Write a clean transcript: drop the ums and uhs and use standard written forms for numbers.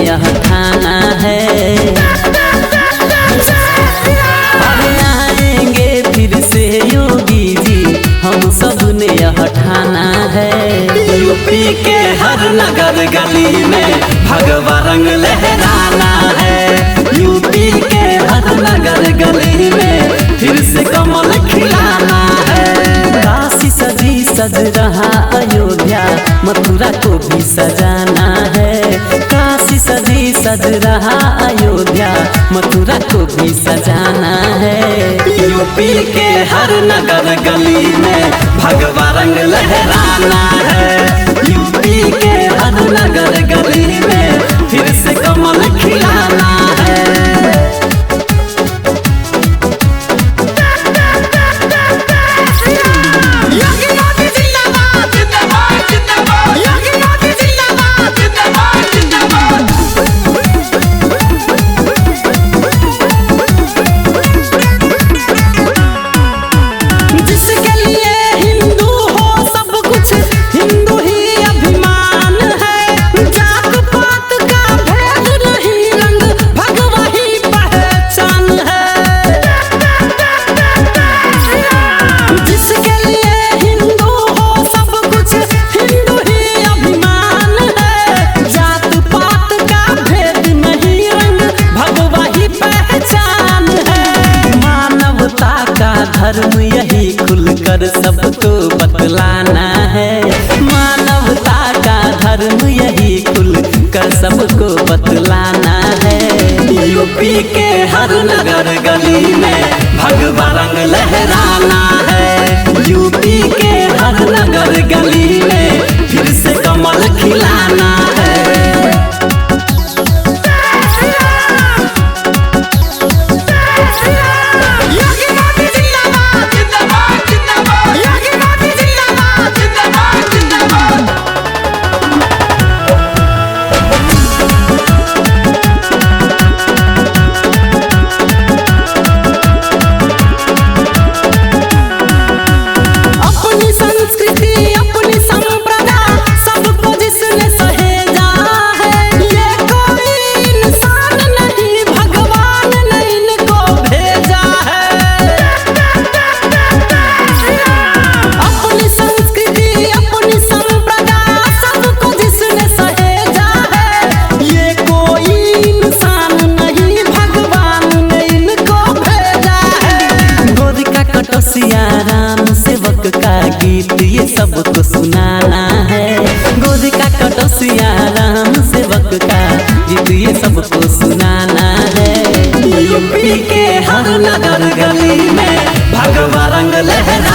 यह ठाना है। अरे आएंगे फिर से योगी जी, हम सब ने यह ठाना है। यूपी के हर नगर गली में भगवा रंग लहराना है। यूपी के हर नगर गली में फिर से कमल खिलाना है। काशी सजी सज रहा अयोध्या, मथुरा को भी सजाना है। काशी सजी सज रहा अयोध्या, मथुरा को भी सजाना है। यूपी के हर नगर गली में भगवा रंग लहराना है। यूपी के हर नगर गली में फिर से कमल खिलाना है। धर्म यही खुलकर सबको बतलाना है। मानवता का धर्म यही खुलकर सबको बतलाना है। यूपी के हर नगर गली में भगवा रंग लहराना है। यूपी के हर नगर गली में फिर से कमल खिलाना है। राम सेवक का गीत ये सबको सुनाना है। गोद का कटोसिया राम सेवक का गीत ये सबको सुनाना है। यूपी के हर नगर गली में भगवा रंग लहरा